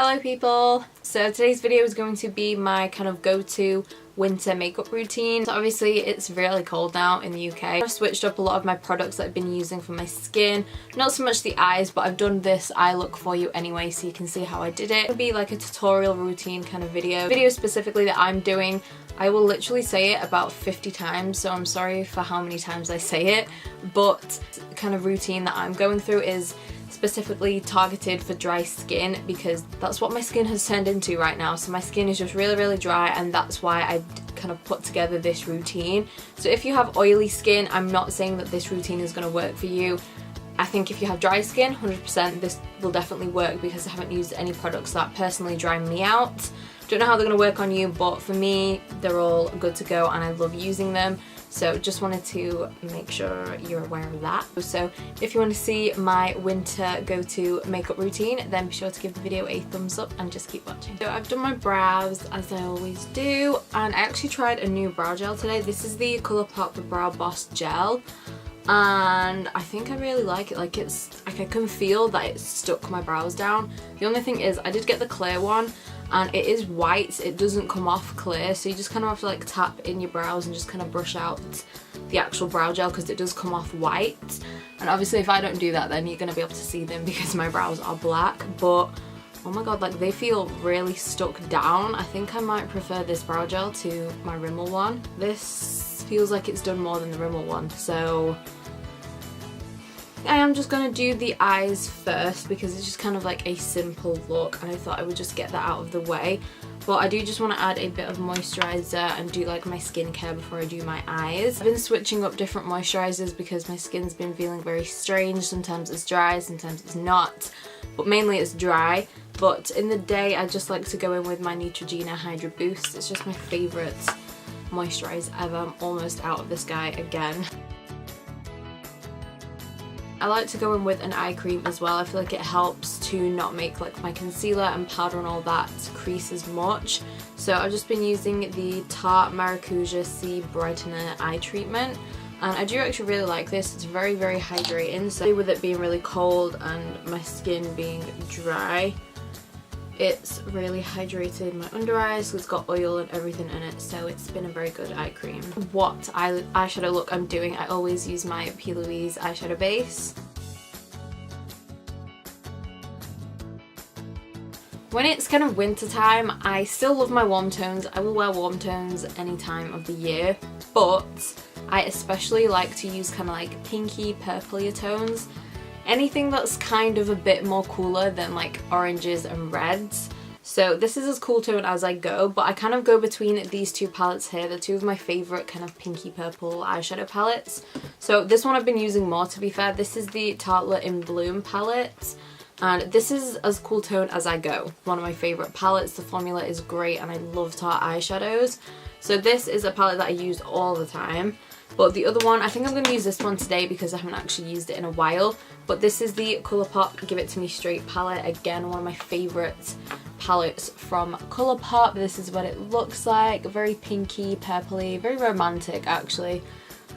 Hello people! So today's video is going to be my kind of go-to winter makeup routine. So obviously it's really cold now in the UK. I've switched up a lot of my products that I've been using for my skin. Not so much the eyes, but I've done this eye look for you anyway so you can see how I did it. It'll be like a tutorial routine kind of video. The video specifically that I'm doing, I will literally say it about 50 times, so I'm sorry for how many times I say it, but the kind of routine that I'm going through is specifically targeted for dry skin because that's what my skin has turned into right now. So my skin is just really dry, and that's why I kind of put together this routine. So if you have oily skin, I'm not saying that this routine is going to work for you. I think if you have dry skin, 100% this will definitely work because I haven't used any products that personally dry me out. Don't know how they're going to work on you, but for me they're all good to go and I love using them. So just wanted to make sure you're aware of that. So if you want to see my winter go-to makeup routine, then be sure to give the video a thumbs up and just keep watching. So I've done my brows as I always do, and I actually tried a new brow gel today. This is the Colourpop Brow Boss Gel, and I think I really like it. Like it's like I can feel that it stuck my brows down. The only thing is I did get the clear one, and it is white, it doesn't come off clear, so you just kind of have to like tap in your brows and just kind of brush out the actual brow gel because it does come off white. And obviously if I don't do that, then you're going to be able to see them because my brows are black. But oh my god, like they feel really stuck down. I think I might prefer this brow gel to my Rimmel one. This feels like it's done more than the Rimmel one, so I am just going to do the eyes first because it's just kind of like a simple look, and I thought I would just get that out of the way. But I do just want to add a bit of moisturiser and do like my skincare before I do my eyes. I've been switching up different moisturisers because my skin's been feeling very strange. Sometimes it's dry, sometimes it's not, but mainly it's dry. But in the day I just like to go in with my Neutrogena Hydra Boost. It's just my favourite moisturiser ever. I'm almost out of this guy again. I like to go in with an eye cream as well. I feel like it helps to not make like my concealer and powder and all that crease as much. So I've just been using the Tarte Maracuja C Brightener Eye Treatment, and I do actually really like this. It's very hydrating. So with it being really cold and my skin being dry, it's really hydrated my under eyes. It's got oil and everything in it, so it's been a very good eye cream. What eyeshadow look I'm doing, I always use my P. Louise eyeshadow base. When it's kind of winter time, I still love my warm tones. I will wear warm tones any time of the year, but I especially like to use kind of like pinky purpley tones. Anything that's kind of a bit more cooler than like oranges and reds. So this is as cool tone as I go, but I kind of go between these two palettes here. They're two of my favourite kind of pinky purple eyeshadow palettes. So this one I've been using more, to be fair. This is the Tartelette in Bloom palette, and this is as cool tone as I go. One of my favourite palettes. The formula is great and I love Tarte eyeshadows. So this is a palette that I use all the time. But the other one, I think I'm going to use this one today because I haven't actually used it in a while. But this is the Colourpop Give It To Me Straight palette. Again, one of my favourite palettes from Colourpop. This is what it looks like. Very pinky, purpley, very romantic actually.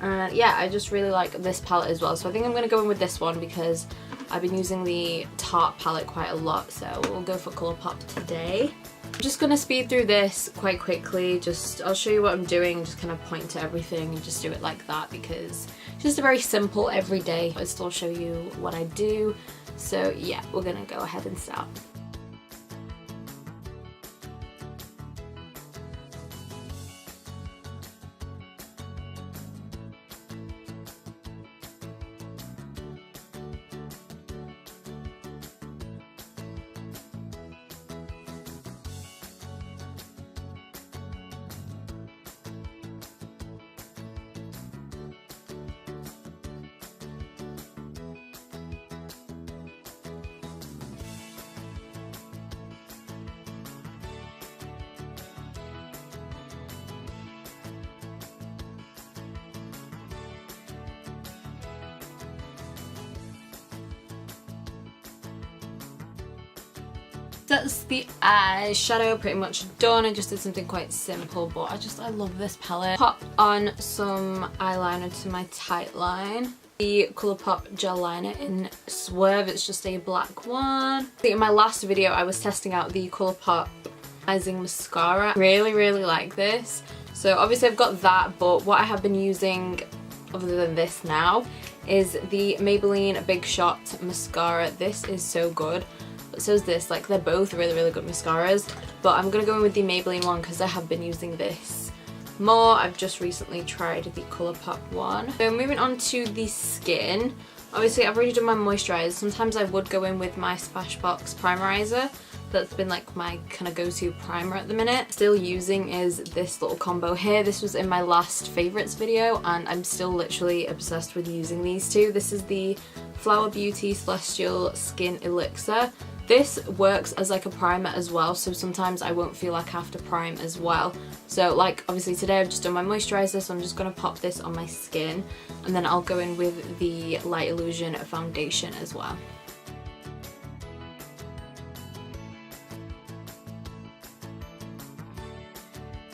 And yeah, I just really like this palette as well. So I think I'm going to go in with this one because I've been using the Tarte palette quite a lot. So we'll go for Colourpop today. I'm just going to speed through this quite quickly. I'll show you what I'm doing, just kind of point to everything and just do it like that because it's just a very simple everyday. I still show you what I do. So yeah, we're going to go ahead and start. That's the eyeshadow pretty much done. I just did something quite simple, but I love this palette. Pop on some eyeliner to my tight line. the Colourpop gel liner in Swerve. It's just a black one. In my last video I was testing out the Colourpop Rising Mascara. Really like this. So obviously I've got that, but what I have been using other than this now is the Maybelline Big Shot mascara. This is so good, but so is this. Like, they're both really good mascaras, but I'm gonna go in with the Maybelline one because I have been using this more. I've just recently tried the Colourpop one. So moving on to the skin, obviously I've already done my moisturizer. Sometimes I would go in with my Smashbox primerizer. That's been like my kind of go-to primer at the minute. Still using is this little combo here. This was in my last favorites video and I'm still literally obsessed with using these two. This is the Flower Beauty Celestial Skin Elixir. This works as like a primer as well, so sometimes I won't feel like I have to prime as well. So like obviously today I've just done my moisturizer, so I'm just going to pop this on my skin and then I'll go in with the Light Illusion foundation as well.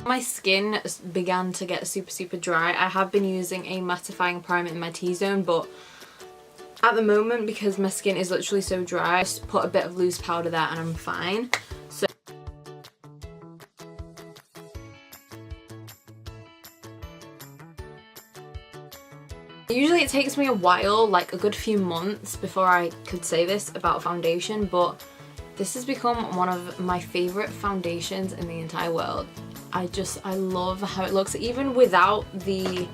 My skin began to get super dry. I have been using a mattifying primer in my T-zone, but at the moment, because my skin is literally so dry, I just put a bit of loose powder there and I'm fine. So usually it takes me a while, like a good few months, before I could say this about foundation, but this has become one of my favourite foundations in the entire world. I love how it looks, even without the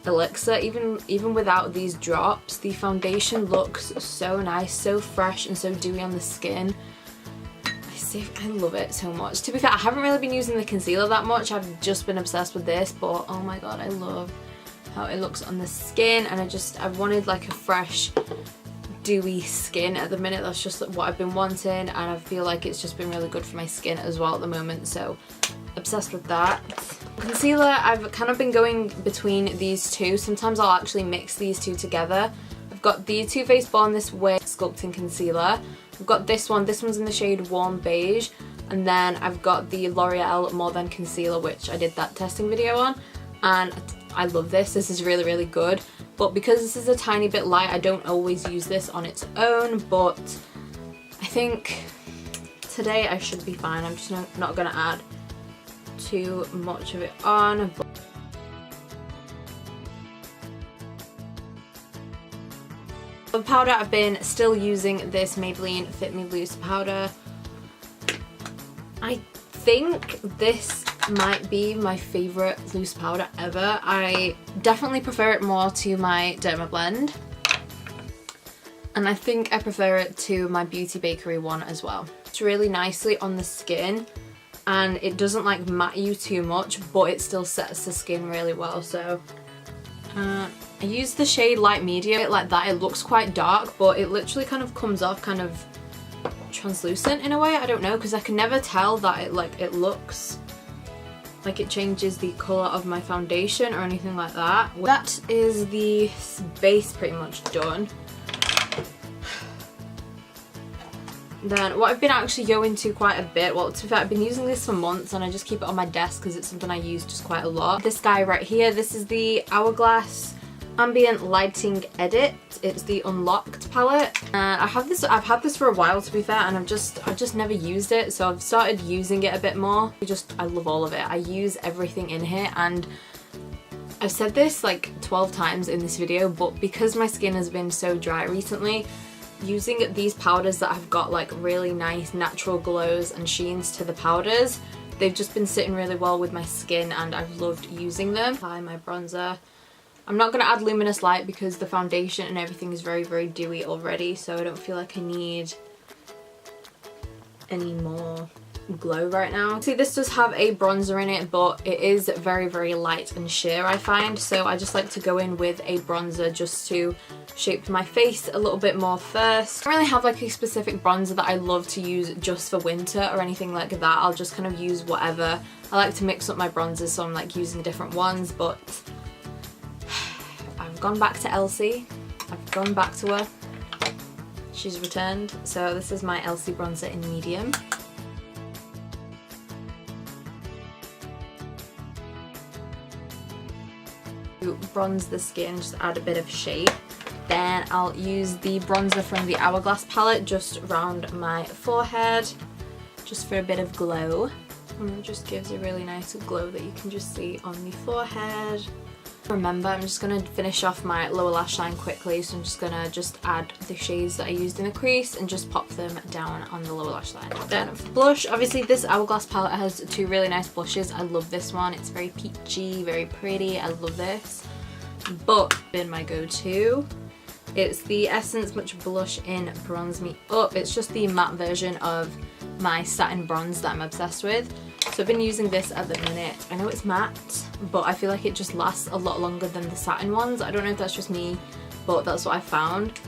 elixir, even without these drops. The foundation looks so nice, so fresh and so dewy on the skin. I love it so much. To be fair, I haven't really been using the concealer that much. I've just been obsessed with this, but oh my god, I love how it looks on the skin, and I wanted like a fresh dewy skin at the minute. That's just what I've been wanting, and I feel like it's just been really good for my skin as well at the moment, so obsessed with that. Concealer, I've kind of been going between these two. Sometimes I'll actually mix these two together. I've got the Too Faced Born This Way Sculpting Concealer. I've got this one's in the shade Warm Beige, and then I've got the L'Oreal More Than Concealer, which I did that testing video on, and I love this. This is really good, but because this is a tiny bit light, I don't always use this on its own, but I think today I should be fine. I'm just not gonna add too much of it on. For powder, I've been still using this Maybelline Fit Me Loose powder. I think this might be my favourite loose powder ever. I definitely prefer it more to my Dermablend, and I think I prefer it to my Beauty Bakery one as well. It's really nicely on the skin, and it doesn't like matte you too much, but it still sets the skin really well. So I use the shade Light Medium like that. It looks quite dark, but it literally kind of comes off kind of translucent in a way. I don't know, because I can never tell that it looks like it changes the colour of my foundation or anything like that. That is the base pretty much done. Then what I've been actually going to quite a bit, well to be fair, I've been using this for months and I just keep it on my desk because it's something I use just quite a lot. This guy right here, this is the Hourglass Ambient Lighting Edit. It's the Unlocked palette. I've had this for a while, to be fair, and I've just never used it, so I've started using it a bit more. I love all of it. I use everything in here, and I've said this like 12 times in this video, but because my skin has been so dry recently, using these powders that have got like really nice natural glows and sheens to the powders, they've just been sitting really well with my skin and I've loved using them. Apply my bronzer. I'm not going to add Luminous Light because the foundation and everything is very dewy already, so I don't feel like I need any more glow right now. See, this does have a bronzer in it, but it is very light and sheer, I find, so I just like to go in with a bronzer just to shape my face a little bit more first. I don't really have like a specific bronzer that I love to use just for winter or anything like that. I'll just kind of use whatever. I like to mix up my bronzers, so I'm like using different ones, but I've gone back to Elsie. I've gone back to her. She's returned. So this is my Elsie bronzer in medium. to bronze the skin, just add a bit of shape. Then I'll use the bronzer from the Hourglass palette just around my forehead, just for a bit of glow. And it just gives a really nice glow that you can just see on the forehead. Remember, I'm just going to finish off my lower lash line quickly, so I'm just going to add the shades that I used in the crease and just pop them down on the lower lash line. Then for blush, obviously this Hourglass palette has two really nice blushes. I love this one. It's very peachy, very pretty. I love this. But in my go-to, it's the Essence Much Blush in Bronze Me Up. It's just the matte version of my satin bronze that I'm obsessed with. So I've been using this at the minute. I know it's matte, but I feel like it just lasts a lot longer than the satin ones. I don't know if that's just me, but that's what I found.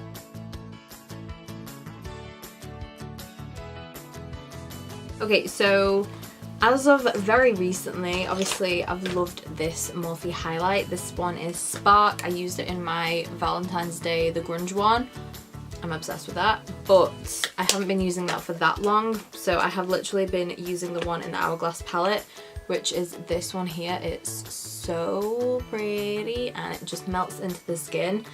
Okay, so as of very recently, obviously I've loved this Morphe highlight. This one is Spark. I used it in my Valentine's Day, the grunge one. I'm obsessed with that, but I haven't been using that for that long, so I have literally been using the one in the Hourglass palette, which is this one here. It's so pretty and it just melts into the skin.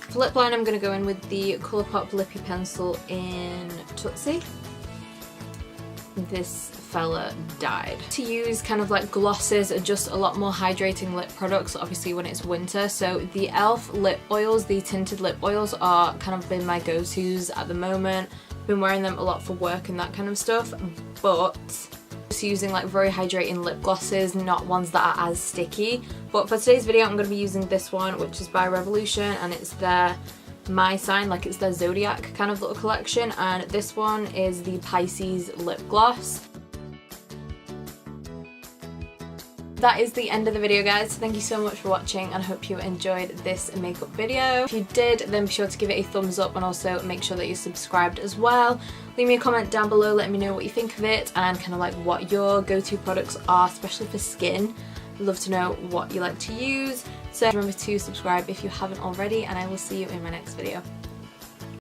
For lip line, I'm going to go in with the Colourpop Lippy Pencil in Tootsie. This fella died. To use kind of like glosses and just a lot more hydrating lip products, obviously when it's winter. So the e.l.f. lip oils, the tinted lip oils, are kind of been my go-tos at the moment. I've been wearing them a lot for work and that kind of stuff, but just using like very hydrating lip glosses, not ones that are as sticky. But for today's video, I'm going to be using this one, which is by Revolution, and it's their My Sign, like it's their zodiac kind of little collection, and this one is the Pisces lip gloss. That is the end of the video, guys. Thank you so much for watching and I hope you enjoyed this makeup video. If you did, then be sure to give it a thumbs up and also make sure that you're subscribed as well. Leave me a comment down below, let me know what you think of it and kind of like what your go-to products are, especially for skin. I'd love to know what you like to use. So remember to subscribe if you haven't already, and I will see you in my next video.